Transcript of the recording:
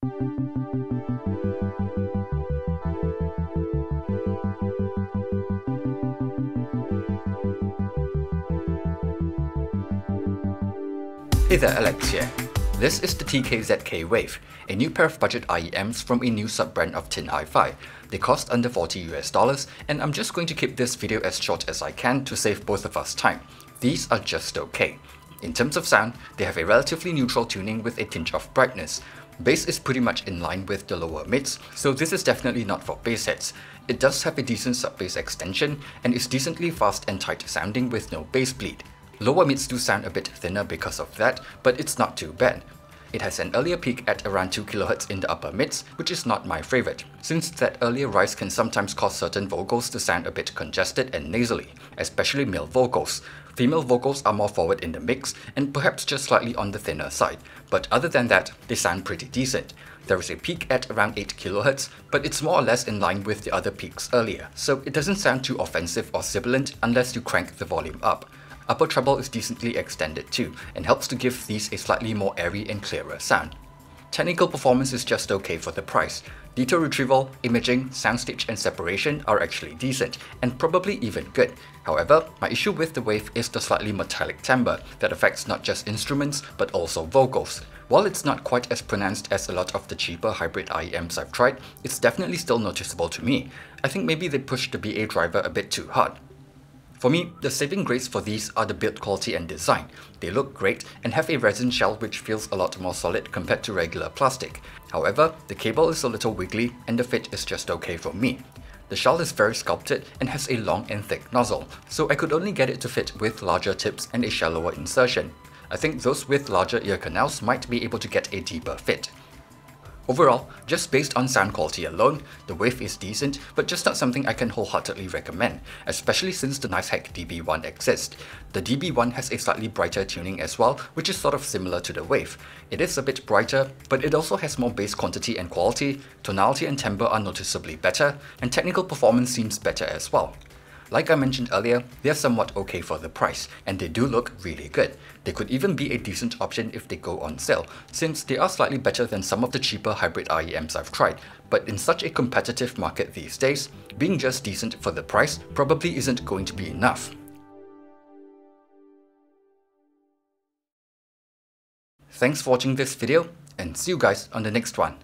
Hey there, Alex here. This is the TKZK Wave, a new pair of budget IEMs from a new sub-brand of Tin Hi-Fi. They cost under $40 and I'm just going to keep this video as short as I can to save both of us time. These are just okay. In terms of sound, they have a relatively neutral tuning with a tinge of brightness. Bass is pretty much in line with the lower mids, so this is definitely not for bass heads. It does have a decent sub-bass extension and is decently fast and tight sounding with no bass bleed. Lower mids do sound a bit thinner because of that, but it's not too bad. It has an earlier peak at around 2 kHz in the upper mids, which is not my favorite, since that earlier rise can sometimes cause certain vocals to sound a bit congested and nasally, especially male vocals. Female vocals are more forward in the mix and perhaps just slightly on the thinner side, but other than that, they sound pretty decent. There is a peak at around 8 kHz, but it's more or less in line with the other peaks earlier, so it doesn't sound too offensive or sibilant unless you crank the volume up. Upper treble is decently extended too, and helps to give these a slightly more airy and clearer sound. Technical performance is just okay for the price. Detail retrieval, imaging, soundstage and separation are actually decent, and probably even good. However, my issue with the Wave is the slightly metallic timbre that affects not just instruments, but also vocals. While it's not quite as pronounced as a lot of the cheaper hybrid IEMs I've tried, it's definitely still noticeable to me. I think maybe they pushed the BA driver a bit too hard. For me, the saving grace for these are the build quality and design. They look great and have a resin shell which feels a lot more solid compared to regular plastic. However, the cable is a little wiggly and the fit is just okay for me. The shell is very sculpted and has a long and thick nozzle, so I could only get it to fit with larger tips and a shallower insertion. I think those with larger ear canals might be able to get a deeper fit. Overall, just based on sound quality alone, the Wave is decent, but just not something I can wholeheartedly recommend, especially since the NiceHack DB1 exists. The DB1 has a slightly brighter tuning as well, which is sort of similar to the Wave. It is a bit brighter, but it also has more bass quantity and quality, tonality and timbre are noticeably better, and technical performance seems better as well. Like I mentioned earlier, they are somewhat okay for the price, and they do look really good. They could even be a decent option if they go on sale, since they are slightly better than some of the cheaper hybrid IEMs I've tried. But in such a competitive market these days, being just decent for the price probably isn't going to be enough. Thanks for watching this video, and see you guys on the next one.